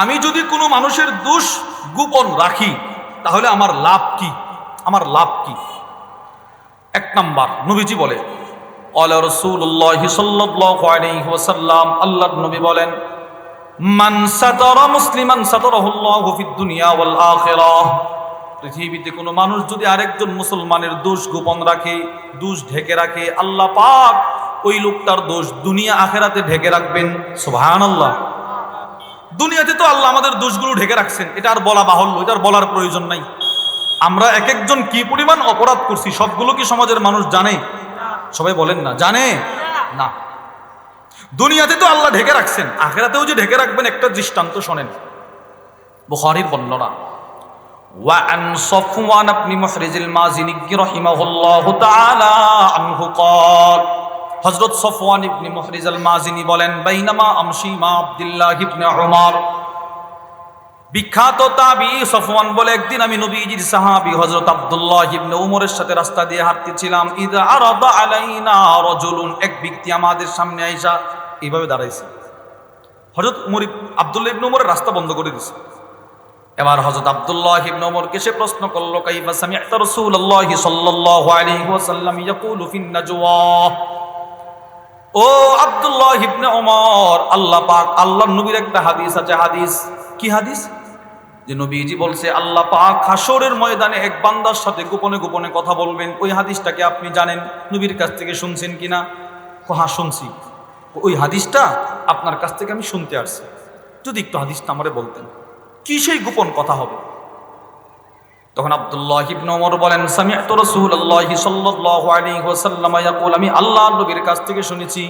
আমি যদি কোনো মানুষের দোষ গোপন রাখি তাহলে আমার লাভ কি? আমার লাভ কি? এক নাম্বার, নবীজি বলে ক্বালা রাসূলুল্লাহ সাল্লাল্লাহু আলাইহি ওয়াসাল্লাম, আল্লাহর নবী বলেন, মান সাতারা মুসলিমান সাতারাহুল্লাহু ফিদ দুনিয়া ওয়াল আখিরাহ। পৃথিবীতে কোনো মানুষ যদি আরেকজন মুসলমানের দোষ গোপন রাখে, দোষ ঢেকে রাখে, আল্লাহ পাক ওই লোকটার দোষ দুনিয়া আখিরাতে ঢেকে রাখবেন। সুবহানাল্লাহ। দুনিয়াতে তো আল্লাহ আমাদের দোষগুলো ঢেকে রাখছেন, এটা আর বলা বাহুল্য, এটা আর বলার প্রয়োজন নাই। আমরা এক একজন কি পরিমাণ অপরাধ করছি সবগুলো কি সমাজের মানুষ জানে? সবাই বলেন না, জানে না। দুনিয়াতে তো আল্লাহ ঢেকে রাখছেন, আখিরাতেও যে ঢেকে রাখবেন একটা দৃষ্টান্ত শোনেন। বুখারীর বর্ণনা, ওয়া আন সাফওয়ান ইবনে মুহরিজিল মাযিনি রাহিমাহুল্লাহু তাআলা আনহু ক্বাল, হযরত সাফওয়ান ইবনে মুহরিজ আল মাযিনি বলেন, বাইনামা আমশি মা আব্দুল্লাহ ইবনে উমর, বিখ্যাত তাবী সাফওয়ান বলে, একদিন আমি নবীজির সাহাবী হযরত আব্দুল্লাহ ইবনে উমরের সাথে রাস্তা দিয়ে হাঁটতেছিলাম। ইযা আরাদা আলাইনা রাজুলুন, এক ব্যক্তি আমাদের সামনে আইসা এইভাবে দাঁড়াইছে। হযরত উমর আব্দুল্লাহ ইবনে উমরের রাস্তা বন্ধ করে দিয়েছে। এবার হযরত আব্দুল্লাহ ইবনে উমরকে সে প্রশ্ন করলো, কাইফা সামি'তা রাসূলুল্লাহ সাল্লাল্লাহু আলাইহি ওয়াসাল্লাম ইয়াকুলু ফিন নাজওয়া। ও আব্দুল্লাহ ইবনে উমর, আল্লাহ পাক, আল্লাহর নবীর একটা হাদিস আছে। হাদিস কি হাদিস? যে নবীজি বলছে আল্লাহ পাক হাসরের ময়দানে এক বান্দার সাথে গোপনে গোপনে কথা বলবেন। ওই হাদিসটাকে আপনি জানেন? নবীর কাছ থেকে শুনছেন কিনা? হ্যাঁ শুনছি। ওই হাদিসটা আপনার কাছ থেকে আমি শুনতে আসছি, যদি একটু হাদিসটা আমারে বলতেন, কি সেই গোপন কথা হবে? তখন আব্দুল্লাহ ইবনে ওমর বলেন, সামি'তু রাসূলুল্লাহ সাল্লাল্লাহু আলাইহি ওয়াসাল্লাম ইয়াকুল, আমি আল্লাহর নবীর কাছ থেকে শুনেছি,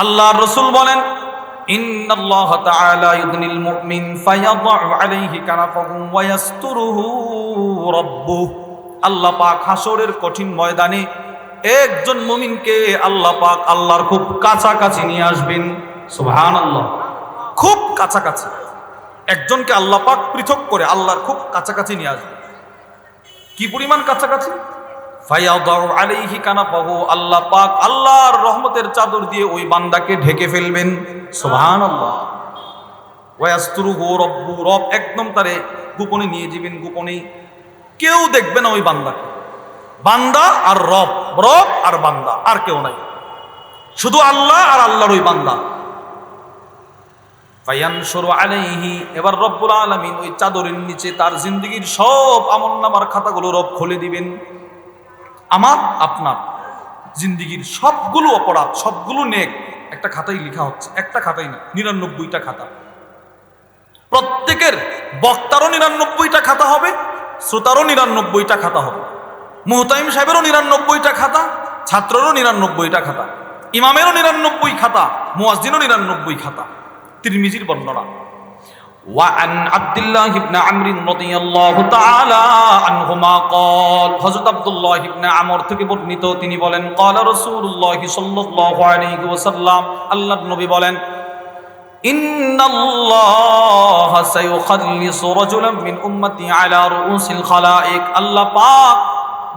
আল্লাহর রাসূল বলেন, ইন্নাল্লাহ তাআলা ইউদনিল মুমিন ফায়াদউ আলাইহি কানাফাহু ওয়া ইয়াসতুরুহু রাব্বুহু। আল্লাহ পাক হাসরের কঠিন ময়দানে একজন মুমিনকে আল্লাহ পাক আল্লাহর খুব কাছাকাছি নিয়ে আসবেন। সুবহানাল্লাহ। খুব কাছাকাছি একজনকে আল্লাহ পাক পৃথক করে আল্লাহর খুব কাছাকাছি নিয়ে আসবেন। কি পরিমাণ কাছাকাছি? ফায়াদাউ আলাইহি কানাফাহু, আল্লাহ পাক আল্লাহর রহমতের চাদর দিয়ে ওই বান্দাকে ঢেকে ফেলবেন। সুবহানাল্লাহ। ওয়া ইয়াসতুরুহু রাব্বু, রব একদম তারে গোপনে নিয়ে যাবেন, গোপনে কেউ দেখবে না ওই বান্দাকে। বান্দা আর রব, রব আর বান্দা, আর কেউ নাই, শুধু আল্লাহ আর আল্লাহর ওই বান্দা। ফায়ানশুরু আলাইহি, এবার রব্বুল আলামিন ওই চাদরের নিচে তার জিন্দেগীর সব আমলনামার খাতাগুলো রব খুলে দিবেন। আমার আপনার জিন্দেগীর সবগুলো অপরাধ, সবগুলো নেক একটা খাতায় লেখা হচ্ছে। একটা খাতাই না, 99টা খাতা। প্রত্যেকের বক্তারও 99টা খাতা হবে, শ্রোতারও 99টা খাতা হবে, মুহতামিম সাহেবেরও 99টা খাতা, ছাত্রেরও 99টা খাতা, ইমামেরও 99 খাতা, মুয়াজ্জিনও 99 খাতা। তিরমিজির বর্ণনা, ওয়া আন আব্দুল্লাহ ইবনে আমর রাদিয়াল্লাহু তাআলা আনহুমা ক্বাল, হযরত আব্দুল্লাহ ইবনে আমর থেকে বর্ণিত, তিনি বলেন, ক্বালা রাসূলুল্লাহ সাল্লাল্লাহু আলাইহি ওয়াসাল্লাম, আল্লাহর নবী বলেন, ইন্নাল্লাহা সায়ুখাল্লিসু রাজুলান মিন উম্মতি আলা রুউসিল খালাইক, আল্লাহ পাক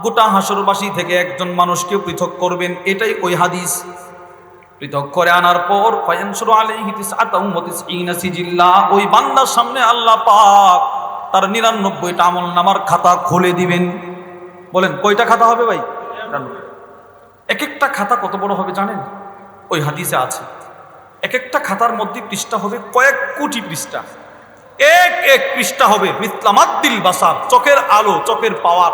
গোটা হাসরবাসী থেকে একজন মানুষকে পৃথক করবেন। এটাই ওই হাদিস। পৃথক করে আনার পর ফায়ানশুরু আলাইহি তিসআতাও ওয়া তিসঈনা সিজিল্লা, ওই বান্দার সামনে আল্লাহ পাক তার 99টা আমলনামার খাতা খুলে দিবেন। বলেন কয়টা খাতা হবে ভাই? 99। এক একটা খাতা কত বড় হবে জানেন? ওই হাদিসে আছে, এক একটা খাতার মধ্যে পৃষ্ঠা হবে কয়েক কোটি পৃষ্ঠা। এক এক পৃষ্ঠা হবে মিসলামাদ্দিল বাসার, চোখের আলো, চোখের পাওয়ার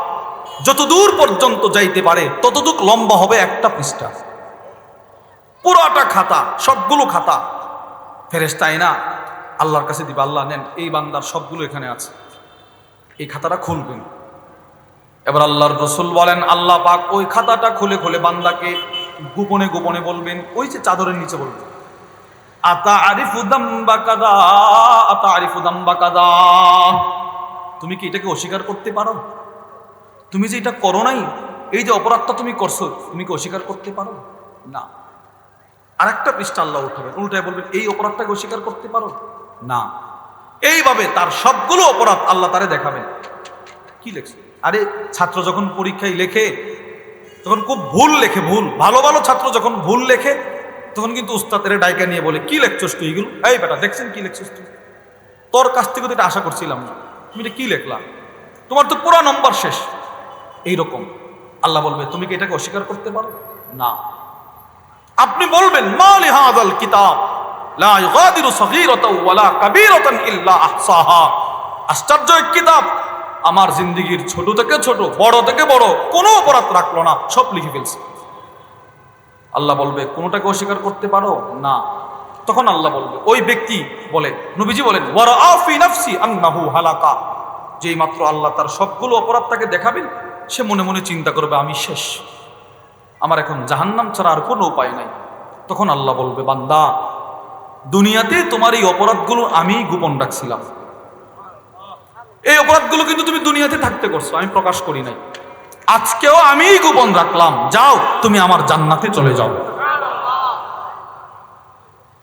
যতদূর পর্যন্ত যাইতে পারে ততদূর লম্বা হবে একটা পৃষ্ঠা। পুরোটা খাতা, সবগুলো খাতা ফেরেশতা না আল্লাহর কাছে দিবে, আল্লাহ নেন, এই বান্দার সবগুলো এখানে আছে, এই খাতাটা খুলবেন। এবার আল্লাহর রাসূল বলেন, আল্লাহ পাক ওই খাতাটা খুলে খুলে বান্দাকে গোপনে গোপনে বলবেন, ওই যে চাদরের নিচে বলবেন, আতাআরিফু দামবা কাযা, আতাআরিফু দামবা কাযা, তুমি কি এটাকে অস্বীকার করতে পারো? তুমি যে এটা করো নাই, এই যে অপরাধটা তুমি করছো, তুমি কি অস্বীকার করতে পারো? না। আরেকটা পৃষ্ঠা আল্লাহ উঠাবেন, উল্টায় বলবেন, এই অপরাধটাকে অস্বীকার করতে পারো? না। এইভাবে তার সবগুলো অপরাধ আল্লাহ তারে দেখাবেন। কি লেখছে? আরে ছাত্র যখন পরীক্ষায় লেখে তখন খুব ভুল লেখে, ভুল, ভালো ভালো ছাত্র যখন ভুল লেখে তখন কিন্তু উস্তাদের ডাইকা নিয়ে বলে, কি লেখছস তুই এগুলো? এই বেটা দেখছেন কি লেখছস তুই? তোর কাছ থেকে তো এটা আশা করছিলাম না, তুমি এটা কি লেখলা, তোমার তো পুরো নম্বর শেষ। এইরকম আল্লাহ বলবে তুমি কি এটাকে অস্বীকার করতে পারো না? আপনি বলবেন মালি হাযাল কিতাব লা ইউগাদিরু সগীরাতাও ওয়ালা কাবীরাতান ইল্লা আহসাহা, আশ্চর্য এক কিতাব, আমার জিন্দেগির ছোট থেকে ছোট, বড় থেকে বড় কোনো অপরাধ রাখলো না, সব লিখে ফেলছে। আল্লাহ বলবে কোনোটাকে অস্বীকার করতে পারো না? তখন আল্লাহ বলবে, ওই ব্যক্তি বলে, নবীজি বলেন ওয়ারাআ ফি নাফসি আন্নাহু হালাকা, যেই মাত্র আল্লাহ তার সবগুলো অপরাধ তাকে দেখাবেন, সে মনে মনে চিন্তা করবে আমি শেষ, আমার এখন জাহান্নাম ছাড়া আর কোনো উপায় নাই। তখন আল্লাহ বলবে বান্দা, দুনিয়াতে তোমার এই অপরাধগুলো আমি গোপন রাখছিলাম, এই অপরাধগুলো কিন্তু তুমি দুনিয়াতে থাকতে করছো, আমি প্রকাশ করি নাই, আজকেও আমি গোপন রাখলাম, যাও তুমি আমার জান্নাতে চলে যাও।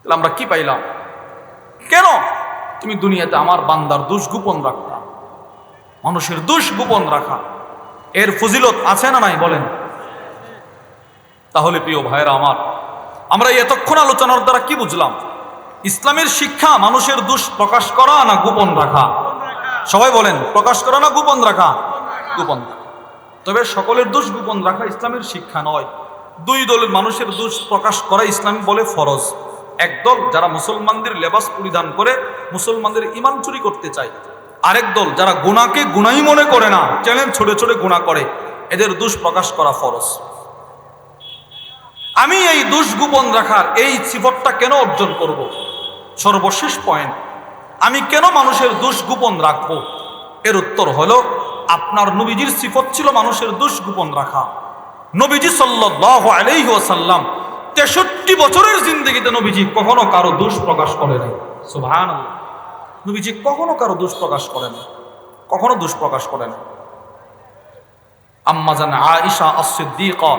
আমরা কি পাইলাম? কেন তুমি দুনিয়াতে আমার বান্দার দোষ গোপন রাখতা? মানুষের দোষ গোপন রাখা এর ফজিলত আছে না নাই বলেন? তাহলে প্রিয় ভাইরা আমার, আমরা এতক্ষণ আলোচনার দ্বারা কি বুঝলাম? ইসলামের শিক্ষা মানুষের দোষ প্রকাশ করা না গোপন রাখা? সবাই বলেন, প্রকাশ করা না গোপন রাখা? গোপন রাখা। তবে সকলের দোষ গোপন রাখা ইসলামের শিক্ষা নয়। দুই দলের মানুষের দোষ প্রকাশ করা ইসলাম বলে ফরজ। একদল যারা মুসলমানদের লেবাস পরিধান করে মুসলমানদের ঈমান চুরি করতে চায়, আরেক দল যারা গুনাহকে গুনাহই মনে করে না, চ্যালেঞ্জ ছোট ছোট গুনাহ করে, এদের দোষ প্রকাশ করা ফরজ। আমি এই দোষ গোপন রাখার এই সিফতটা কেন অর্জন করব? সর্বশেষ পয়েন্ট, আমি কেন মানুষের দোষ গোপন রাখবো? এর উত্তর হলো, আপনার নবীজির সিফত ছিল মানুষের দোষ গোপন রাখা। নবীজি সাল্লাল্লাহু আলাইহি ওয়াসাল্লাম 63 বছরের জিন্দেগিতে নবীজি কখনো কারো দোষ প্রকাশ করে নাই। সুবহানাল্লাহ, নবীজি কখনো কারো দোষ প্রকাশ করেন না, কখনো দোষ প্রকাশ করেন না। আম্মা জান আয়েশা আস-সিদ্দিকা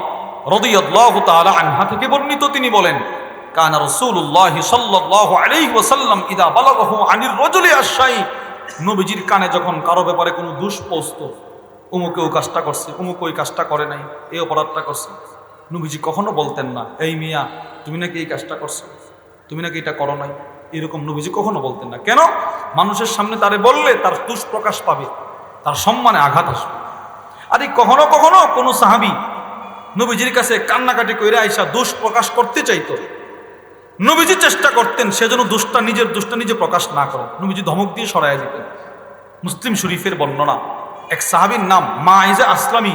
রাদিয়াল্লাহু তাআলা আনহা থেকে বর্ণিত, তিনি বলেন কানা রাসূলুল্লাহ সাল্লাল্লাহু আলাইহি ওয়াসাল্লাম ইযা বালাগাহু আনির রাজুলি আশ-শাই, নবীজির কানে যখন কারো ব্যাপারে কোনো দোষ পৌঁছতো, অমুকে ওই কাজটা করছে, অমুক ওই কাজটা করে নাই, এই অপরাধটা করছে, নবীজি কখনো বলতেন না এই মিয়া তুমি নাকি এই কাজটা করছো, তুমি নাকি এটা করো নাই, এরকম নবীজি কখনো বলতেন না। কেন? মানুষের সামনে তারে বললে তার দোষ প্রকাশ পাবে, তার সম্মানে আঘাত আসবে। আর এই কখনো কখনো কোনো সাহাবী নবীজির কাছে কান্নাকাটি কইরা আইসা দোষ প্রকাশ করতে চাইতো, নবীজি চেষ্টা করতেন সেজন্য নিজের দোষটা নিজে প্রকাশ না করে, নবীজি ধমক দিয়ে সরাইয়া দিতেন। মুসলিম শরীফের বর্ণনা, এক সাহাবীর নাম মাইজা আসলামী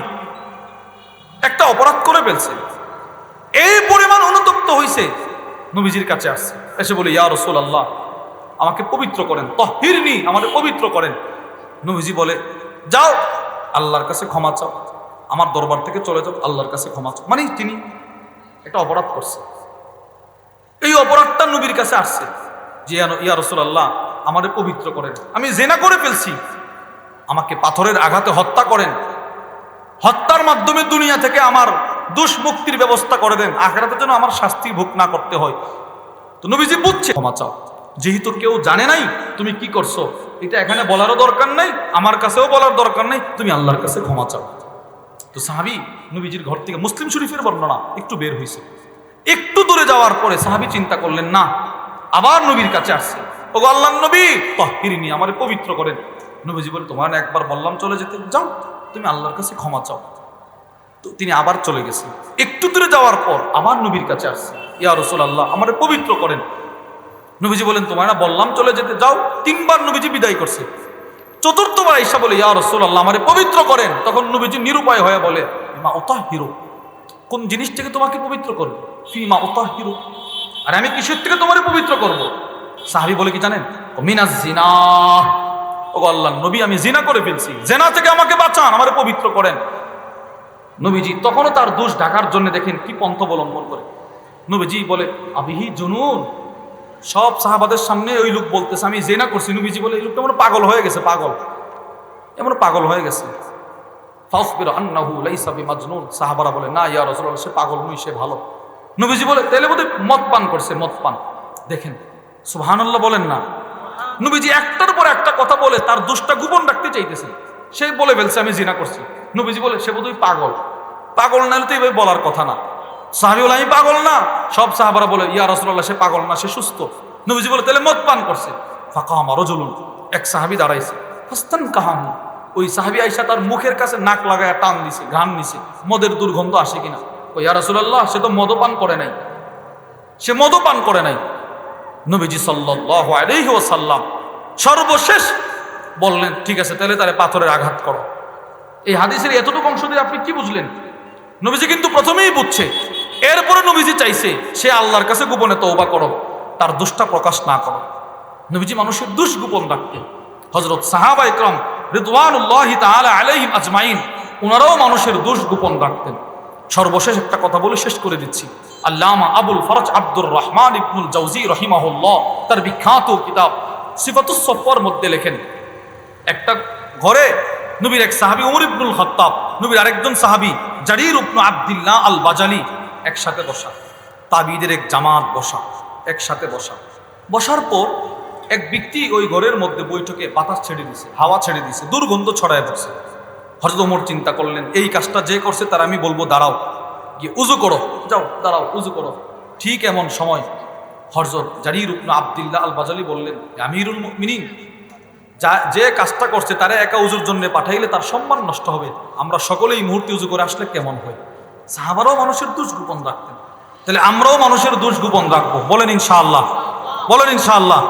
একটা অপরাধ করে ফেলছে, এই পরিমাণ অনুতপ্ত হইছে, নবীজির কাছে আসছে, এসে বলে ইয়া রাসূলুল্লাহ আমাকে পবিত্র করেন, তাহহিরনি, আমাকে পবিত্র করেন। নবীজি বলে যাও আল্লাহর কাছে ক্ষমা চাও, আমার দরবার থেকে চলে যাও, আল্লাহর কাছে ক্ষমা চাও। মানে তিনি একটা অপরাধ করছে, এই অপরাধটা নবীর কাছে আসছে যে ইয়া রাসূলুল্লাহ আমাকে পবিত্র করেন, আমি জিনা করে ফেলছি, আমাকে পাথরের আঘাতে হত্যা করেন, হত্যার মাধ্যমে দুনিয়া থেকে আমার দোষ মুক্তির ব্যবস্থা করে দেন, আখিরাতে যেন আমার শাস্তি ভোগ না করতে হয়। তো নবীজি বুঝছে ক্ষমা চাও, যেহেতু কেউ জানে নাই তুমি কি করছো, এটা এখানে বলারও দরকার নাই, আমার কাছেও বলার দরকার নাই, তুমি আল্লাহর কাছে ক্ষমা চাও। তো সাহাবী নবীজির ঘর থেকে, মুসলিম শরীফের বর্ণনা, একটু বের হয়েছে, একটু দূরে যাওয়ার পরে সাহাবী চিন্তা করলেন না, আবার নবীর কাছে আসছে, ওগো আল্লাহর নবী তাহহিরনি, আমারে পবিত্র করেন। নবীজি বলে তোমার একবার বললাম চলে যেতে, যাও তুমি আল্লাহর কাছে ক্ষমা চাও। তো তিনি আবার চলে গেছেন, একটু দূরে যাওয়ার পর আবার নবীর কাছে আসছে, ইয়া রাসূলুল্লাহ আমারে পবিত্র করেন। নবীজি বলেন তোমার না বললাম চলে যেতে, যাও। 3 বার নবীজি বিদায় করছে, চতুর্থবার আয়েশা বলে ইয়া রাসূলুল্লাহ আমারে পবিত্র করেন। তখন নবীজি নিরুপায় হয়ে বলে মা উতাহহিরু, কোন জিনিস থেকে তোমাকে পবিত্র করব? ফিমা উতাহহিরু, আর আমি কিসের থেকে তোমারে পবিত্র করব? সাহাবী বলে কি জানেন? মিনাজ জিনা, ওগো আল্লাহর নবী আমি জিনা করে ফেলছি, জিনা থেকে আমাকে বাঁচান, আমারে পবিত্র করেন। নবীজি তখনও তার দোষ ঢাকার জন্য দেখেন কি পন্থা অবলম্বন করে। নবীজি বলে আবিহি জুনুন, সব সাহাবাদের সামনে ওই লোক বলতেছে আমি জিনা করছি। নবীজি বলে এই লোকটা এমন পাগল হয়ে গেছে, পাগল, এমন পাগল হয়ে গেছে। ফাসবিরু আন্নাহু লাইসা বিমাজনুন, সাহাবারা বলে না ইয়া রাসূলুল্লাহ সে পাগল নয়, সে ভালো। নবীজি বলে তাহলে বোধহয় মদ পান করছে, মদ পান। দেখেন সুবহানাল্লাহ বলেন না। নবীজি একটার পর একটা কথা বলে তার দোষটা গোপন রাখতে চাইতেছে, সে বলে ফেলছে আমি জিনা করছি। নবীজি বলে সে বোধহয় পাগল, পাগল না হলে তো এইভাবে বলার কথা না। সাহাবী বলে আমি পাগল না, সব সাহাবারা বলে ইয়া রাসূলুল্লাহ সে পাগল না, সে সুস্থ। নবীজি বলে তাহলে মদ পান করছে। ফাকামা রাজুলুন, এক সাহাবী দাঁড়াইছে। ফাস্তান কাহামু, ওই সাহাবী আয়েশা তার মুখের কাছে নাক লাগায় টান দিছে, ঘ্রাণ নিছে, মদের দুর্গন্ধ আসে কিনা। ওই ইয়া রাসূলুল্লাহ, সে তো মদপান করে নাই, সে মদপান করে নাই। নবীজি সাল্লাল্লাহু আলাইহি ওয়াসাল্লাম সর্বশেষ বললেন, ঠিক আছে তাহলে তারে পাথরের আঘাত করো। এই হাদিসের এতটুকু অংশ দিয়ে আপনি কি বুঝলেন? নবীজি কিন্তু প্রথমেই বুঝছে, এরপরে নবীজি চাইছে সে আল্লাহর কাছে গোপনে তওবা করো, তার দোষটা প্রকাশ না করো। নবীজি মানুষের দোষ গোপন রাখতেন। হযরত সাহাবা ইকরাম রিদওয়ানুল্লাহি তাআলা আলাইহিম আজমাইন, ওনারাও মানুষের দোষ গোপন রাখতেন। সর্বশেষ একটা কথা বলে শেষ করে দিচ্ছি। আল্লামা আবুল ফরজ আব্দুর রহমান ইবনুল জাওজি রহিমাহুল্লাহ তার বিখ্যাত কিতাব সিফাতুস সফর মধ্যে লেখেন, একটা ঘরে নবীর এক সাহাবী উমর ইবনুল খাত্তাব, নবীর আরেকজন সাহাবী জারীর ইবনু আব্দুল্লাহ আল বাজালি একসাথে বসা, তাবিদের এক জামাত বসা, একসাথে বসা। বসার পর এক ব্যক্তি ওই ঘরের মধ্যে বৈঠকে বাতাস ছেড়ে দিছে, হাওয়া ছেড়ে দিছে, দুর্গন্ধ ছড়ায় পড়ছে। হযরত ওমর চিন্তা করলেন, এই কাজটা যে করছে তার আমি বলবো দাঁড়াও, গিয়ে উযু করো, যাও দাঁড়াও উযু করো। ঠিক এমন সময় হযরত জারীর ইবনু আব্দুল্লাহ আল বাজালি বললেন, আমিরুল মুমিনিন, যে কাজটা করছে তারে একা উজুর জন্য পাঠাইলে তার সম্মান নষ্ট হবে, আমরা সকলেই মুহূর্তে উজু করে আসলে কেমন হয়। সাহাবারাও মানুষের দোষ গোপন রাখতেন, তাহলে আমরাও মানুষের দোষ গোপন রাখবো। বলেন ইনশাআল্লাহ, বলেন ইনশাআল্লাহ।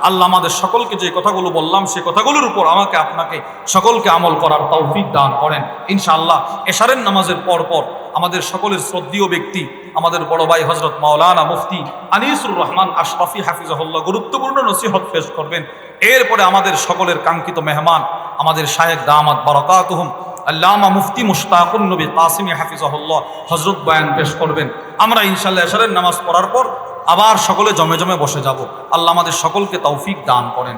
আল্লাহ আমাদের সকলকে যে কথাগুলো বললাম সে কথাগুলোর উপর আমাকে আপনাকে সকলকে আমল করার তৌফিক দান করেন ইনশাআল্লাহ। এশারের নামাজের পর পর আমাদের সকলের শ্রদ্ধেয় ব্যক্তি আমাদের বড় ভাই হযরত মাওলানা মুফতি আনিসুর রহমান আশরাফি হাফিজাহুল্লাহ গুরুত্বপূর্ণ নসিহত পেশ করবেন। এরপরে আমাদের সকলের কাঙ্ক্ষিত মেহমান আমাদের শায়েখ দামাত বারাকাতুহুম আল্লামা মুফতি মুশতাকুন নবী কাসিমি হাফিজাহুল্লাহ হযরত বয়ান পেশ করবেন। আমরা ইনশাআল্লাহ এশারের নামাজ পড়ার পর আবার সকলে জমে জমে বসে যাব। আল্লাহ আমাদের সকলকে তৌফিক দান করেন।